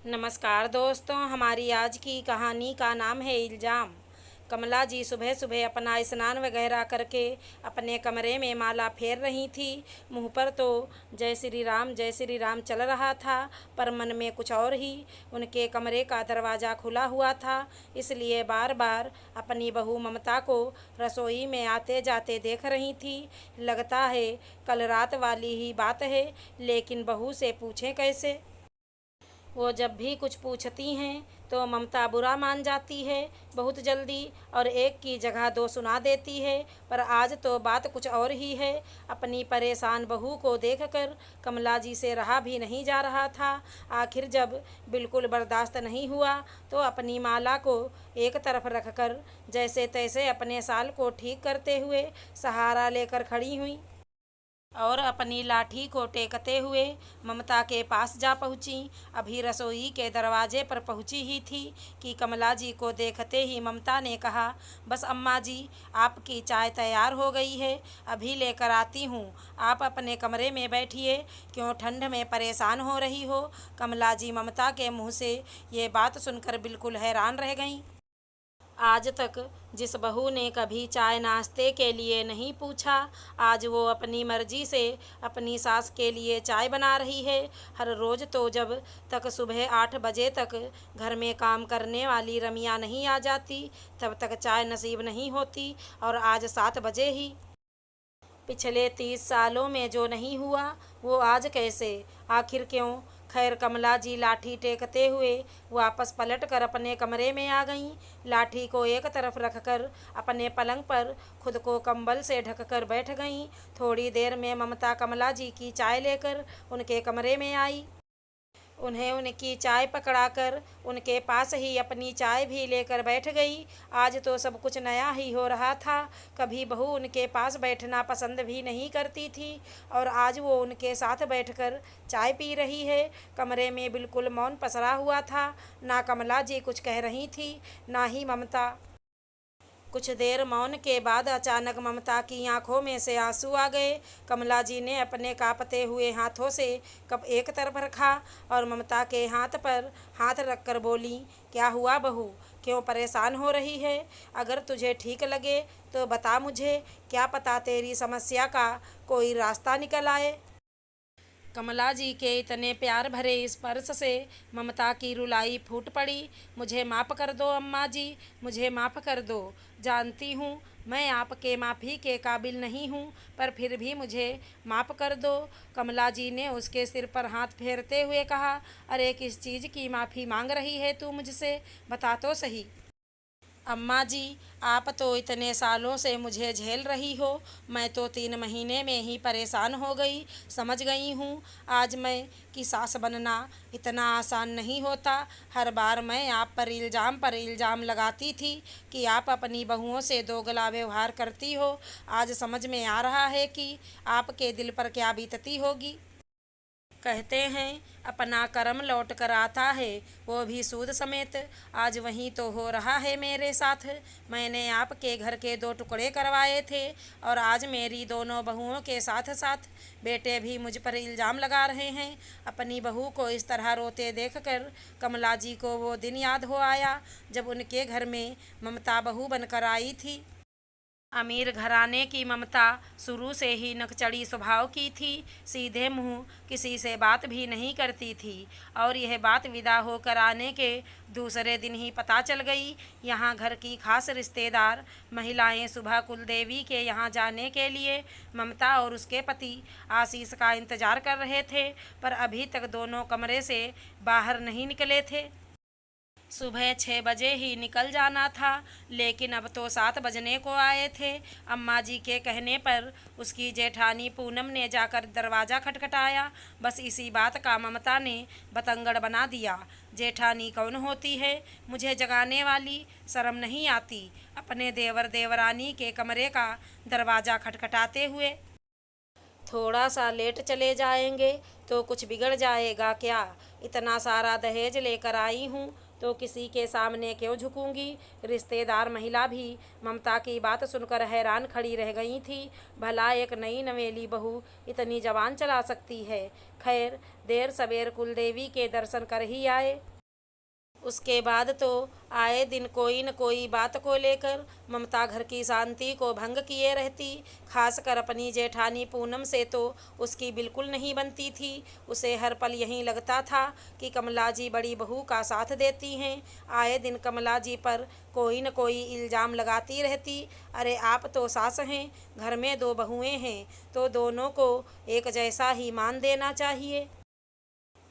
नमस्कार दोस्तों, हमारी आज की कहानी का नाम है इल्ज़ाम। कमला जी सुबह सुबह अपना स्नान वगैरह करके अपने कमरे में माला फेर रही थी। मुंह पर तो जय श्री राम चल रहा था, पर मन में कुछ और ही। उनके कमरे का दरवाज़ा खुला हुआ था, इसलिए बार बार अपनी बहू ममता को रसोई में आते जाते देख रही थी। लगता है कल रात वाली ही बात है, लेकिन बहू से पूछें कैसे। वो जब भी कुछ पूछती हैं तो ममता बुरा मान जाती है बहुत जल्दी, और एक की जगह दो सुना देती है। पर आज तो बात कुछ और ही है। अपनी परेशान बहू को देखकर कमला जी से रहा भी नहीं जा रहा था। आखिर जब बिल्कुल बर्दाश्त नहीं हुआ तो अपनी माला को एक तरफ रखकर जैसे तैसे अपने साल को ठीक करते हुए सहारा लेकर खड़ी हुई और अपनी लाठी को टेकते हुए ममता के पास जा पहुंची। अभी रसोई के दरवाजे पर पहुंची ही थी कि कमला जी को देखते ही ममता ने कहा, बस अम्मा जी, आपकी चाय तैयार हो गई है, अभी लेकर आती हूँ। आप अपने कमरे में बैठिए, क्यों ठंड में परेशान हो रही हो। कमला जी ममता के मुँह से ये बात सुनकर बिल्कुल हैरान रह गईं। आज तक जिस बहू ने कभी चाय नाश्ते के लिए नहीं पूछा, आज वो अपनी मर्जी से अपनी सास के लिए चाय बना रही है। हर रोज़ तो जब तक सुबह 8 बजे तक घर में काम करने वाली रमिया नहीं आ जाती, तब तक चाय नसीब नहीं होती, और आज 7 बजे ही। पिछले 30 सालों में जो नहीं हुआ वो आज कैसे, आखिर क्यों। खैर, कमला जी लाठी टेकते हुए वापस पलट कर अपने कमरे में आ गईं। लाठी को एक तरफ रखकर अपने पलंग पर खुद को कंबल से ढककर बैठ गईं। थोड़ी देर में ममता कमला जी की चाय लेकर उनके कमरे में आई। उन्हें उनकी चाय पकड़ाकर उनके पास ही अपनी चाय भी लेकर बैठ गई। आज तो सब कुछ नया ही हो रहा था। कभी बहू उनके पास बैठना पसंद भी नहीं करती थी, और आज वो उनके साथ बैठकर चाय पी रही है। कमरे में बिल्कुल मौन पसरा हुआ था। ना कमला जी कुछ कह रही थी, ना ही ममता। कुछ देर मौन के बाद अचानक ममता की आंखों में से आंसू आ गए। कमला जी ने अपने कांपते हुए हाथों से कप एक तरफ रखा और ममता के हाथ पर हाथ रखकर बोली, क्या हुआ बहू, क्यों परेशान हो रही है। अगर तुझे ठीक लगे तो बता मुझे, क्या पता तेरी समस्या का कोई रास्ता निकल आए। कमला जी के इतने प्यार भरे स्पर्श से ममता की रुलाई फूट पड़ी। मुझे माफ़ कर दो अम्मा जी, मुझे माफ़ कर दो। जानती हूँ मैं आपके माफ़ी के काबिल नहीं हूँ, पर फिर भी मुझे माफ़ कर दो। कमला जी ने उसके सिर पर हाथ फेरते हुए कहा, अरे किस चीज़ की माफ़ी मांग रही है तू मुझसे, बता तो सही। अम्मा जी, आप तो इतने सालों से मुझे झेल रही हो, मैं तो 3 महीने में ही परेशान हो गई। समझ गई हूँ आज मैं कि सास बनना इतना आसान नहीं होता। हर बार मैं आप पर इल्ज़ाम लगाती थी कि आप अपनी बहुओं से दोगला व्यवहार करती हो। आज समझ में आ रहा है कि आपके दिल पर क्या बीतती होगी। कहते हैं अपना कर्म लौट कर आता है, वो भी सूद समेत। आज वहीं तो हो रहा है मेरे साथ। मैंने आपके घर के 2 टुकड़े करवाए थे, और आज मेरी दोनों बहुओं के साथ साथ बेटे भी मुझ पर इल्ज़ाम लगा रहे हैं। अपनी बहू को इस तरह रोते देखकर कमला जी को वो दिन याद हो आया जब उनके घर में ममता बहू बनकर आई थी। अमीर घराने की ममता शुरू से ही नकचड़ी स्वभाव की थी, सीधे मुंह किसी से बात भी नहीं करती थी, और यह बात विदा होकर आने के दूसरे दिन ही पता चल गई। यहाँ घर की खास रिश्तेदार महिलाएं सुबह कुलदेवी के यहाँ जाने के लिए ममता और उसके पति आशीष का इंतजार कर रहे थे, पर अभी तक दोनों कमरे से बाहर नहीं निकले थे। सुबह 6 बजे ही निकल जाना था, लेकिन अब तो 7 बजने को आए थे। अम्मा जी के कहने पर उसकी जेठानी पूनम ने जाकर दरवाज़ा खटखटाया। बस इसी बात का ममता ने बतंगड़ बना दिया। जेठानी कौन होती है मुझे जगाने वाली, शर्म नहीं आती अपने देवर देवरानी के कमरे का दरवाज़ा खटखटाते हुए। थोड़ा सा लेट चले जाएंगे तो कुछ बिगड़ जाएगा क्या। इतना सारा दहेज लेकर आई हूँ तो किसी के सामने क्यों झुकूंगी। रिश्तेदार महिला भी ममता की बात सुनकर हैरान खड़ी रह गई थी। भला एक नई नवेली बहू इतनी जबान चला सकती है। खैर, देर सवेर कुलदेवी के दर्शन कर ही आए। उसके बाद तो आए दिन कोई न कोई बात को लेकर ममता घर की शांति को भंग किए रहती। खासकर अपनी जेठानी पूनम से तो उसकी बिल्कुल नहीं बनती थी। उसे हर पल यही लगता था कि कमला जी बड़ी बहू का साथ देती हैं। आए दिन कमला जी पर कोई न कोई इल्ज़ाम लगाती रहती। अरे आप तो सास हैं, घर में दो बहुएं हैं तो दोनों को एक जैसा ही मान देना चाहिए।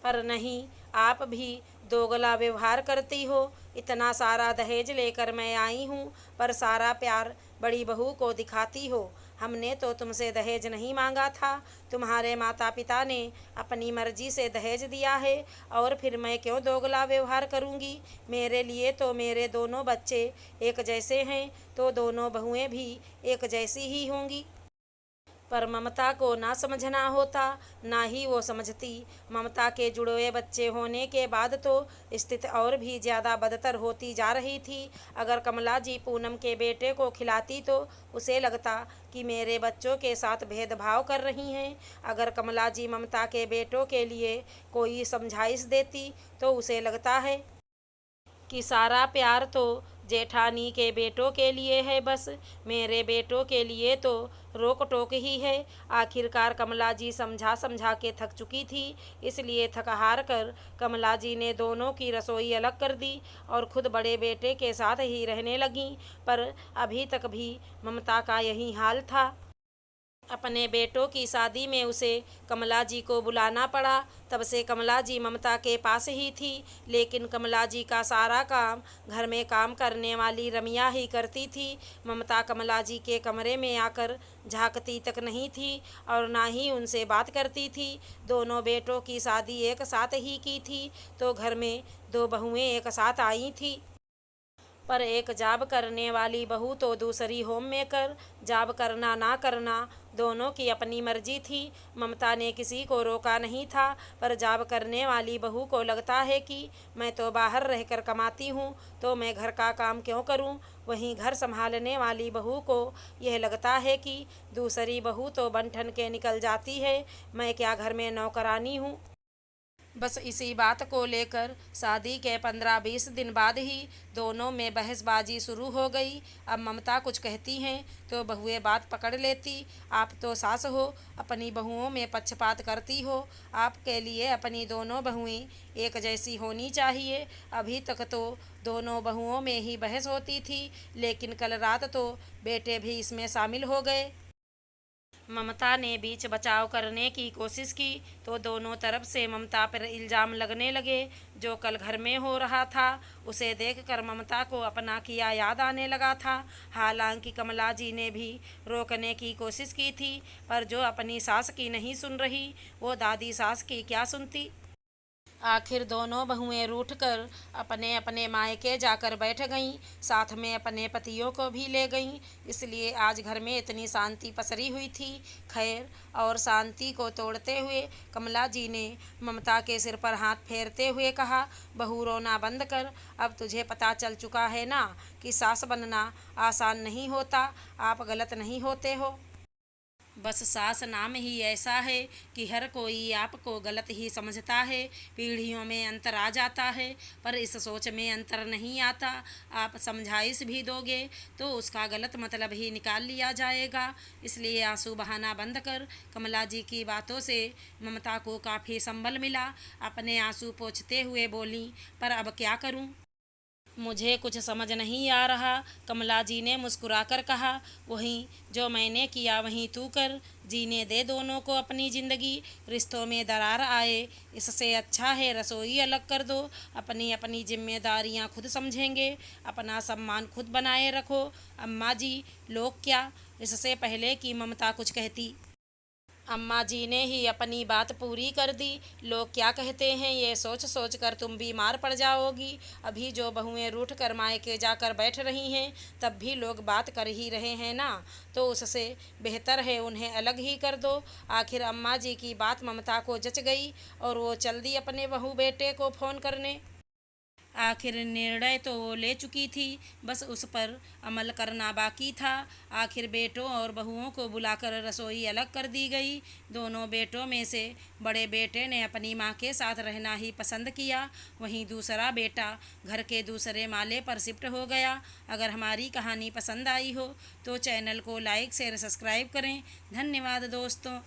पर नहीं, आप भी दोगला व्यवहार करती हो। इतना सारा दहेज लेकर मैं आई हूँ पर सारा प्यार बड़ी बहू को दिखाती हो। हमने तो तुमसे दहेज नहीं मांगा था, तुम्हारे माता पिता ने अपनी मर्जी से दहेज दिया है और फिर मैं क्यों दोगला व्यवहार करूँगी। मेरे लिए तो मेरे दोनों बच्चे एक जैसे हैं तो दोनों बहुएं भी एक जैसी ही होंगी। पर ममता को ना समझना होता, ना ही वो समझती। ममता के जुड़वे बच्चे होने के बाद तो स्थिति और भी ज़्यादा बदतर होती जा रही थी। अगर कमला जी पूनम के बेटे को खिलाती तो उसे लगता कि मेरे बच्चों के साथ भेदभाव कर रही हैं। अगर कमला जी ममता के बेटों के लिए कोई समझाइश देती तो उसे लगता है कि सारा प्यार तो जेठानी के बेटों के लिए है, बस मेरे बेटों के लिए तो रोक टोक ही है। आखिरकार कमला जी समझा समझा के थक चुकी थी, इसलिए थक हार कर कमला जी ने दोनों की रसोई अलग कर दी और खुद बड़े बेटे के साथ ही रहने लगीं। पर अभी तक भी ममता का यही हाल था। अपने बेटों की शादी में उसे कमला जी को बुलाना पड़ा। तब से कमला जी ममता के पास ही थी, लेकिन कमला जी का सारा काम घर में काम करने वाली रमिया ही करती थी। ममता कमला जी के कमरे में आकर झांकती तक नहीं थी और ना ही उनसे बात करती थी। दोनों बेटों की शादी एक साथ ही की थी तो घर में दो बहुएं एक साथ आई थी। पर एक जॉब करने वाली बहू तो दूसरी होम मेकर। जॉब करना ना करना दोनों की अपनी मर्जी थी। ममता ने किसी को रोका नहीं था, पर जॉब करने वाली बहू को लगता है कि मैं तो बाहर रहकर कमाती हूँ तो मैं घर का काम क्यों करूँ। वहीं घर संभालने वाली बहू को यह लगता है कि दूसरी बहू तो बन ठन के निकल जाती है, मैं क्या घर में नौकरानी हूँ। बस इसी बात को लेकर शादी के 15-20 दिन बाद ही दोनों में बहसबाजी शुरू हो गई। अब ममता कुछ कहती हैं तो बहुएं बात पकड़ लेती। आप तो सास हो, अपनी बहुओं में पक्षपात करती हो। आपके लिए अपनी दोनों बहुएं एक जैसी होनी चाहिए। अभी तक तो दोनों बहुओं में ही बहस होती थी, लेकिन कल रात तो बेटे भी इसमें शामिल हो गए। ममता ने बीच बचाव करने की कोशिश की तो दोनों तरफ से ममता पर इल्ज़ाम लगने लगे। जो कल घर में हो रहा था उसे देखकर ममता को अपना किया याद आने लगा था। हालांकि कमला जी ने भी रोकने की कोशिश की थी, पर जो अपनी सास की नहीं सुन रही वो दादी सास की क्या सुनती। आखिर दोनों बहुएं रूठकर अपने अपने मायके जाकर बैठ गईं, साथ में अपने पतियों को भी ले गईं। इसलिए आज घर में इतनी शांति पसरी हुई थी। खैर, और शांति को तोड़ते हुए कमला जी ने ममता के सिर पर हाथ फेरते हुए कहा, बहू रोना बंद कर। अब तुझे पता चल चुका है ना कि सास बनना आसान नहीं होता। आप गलत नहीं होते हो, बस सास नाम ही ऐसा है कि हर कोई आपको गलत ही समझता है। पीढ़ियों में अंतर आ जाता है, पर इस सोच में अंतर नहीं आता। आप समझाइश भी दोगे तो उसका गलत मतलब ही निकाल लिया जाएगा। इसलिए आंसू बहाना बंद कर। कमला जी की बातों से ममता को काफ़ी संबल मिला। अपने आंसू पोंछते हुए बोली, पर अब क्या करूं? मुझे कुछ समझ नहीं आ रहा। कमला जी ने मुस्कुराकर कहा, वहीं जो मैंने किया वहीं तू कर। जीने दे दोनों को अपनी ज़िंदगी। रिश्तों में दरार आए इससे अच्छा है रसोई अलग कर दो। अपनी अपनी जिम्मेदारियां खुद समझेंगे, अपना सम्मान खुद बनाए रखो। अम्मा जी, लोग क्या? इससे पहले कि ममता कुछ कहती, अम्मा जी ने ही अपनी बात पूरी कर दी। लोग क्या कहते हैं ये सोच सोच कर तुम बीमार पड़ जाओगी। अभी जो बहुएं रूठ कर मायके जाकर बैठ रही हैं तब भी लोग बात कर ही रहे हैं ना, तो उससे बेहतर है उन्हें अलग ही कर दो। आखिर अम्मा जी की बात ममता को जच गई और वो चल दी अपने बहू बेटे को फ़ोन करने। आखिर निर्णय तो वो ले चुकी थी, बस उस पर अमल करना बाकी था। आखिर बेटों और बहुओं को बुलाकर रसोई अलग कर दी गई। दोनों बेटों में से बड़े बेटे ने अपनी माँ के साथ रहना ही पसंद किया, वहीं दूसरा बेटा घर के दूसरे माले पर शिफ्ट हो गया। अगर हमारी कहानी पसंद आई हो तो चैनल को लाइक शेयर सब्सक्राइब करें। धन्यवाद दोस्तों।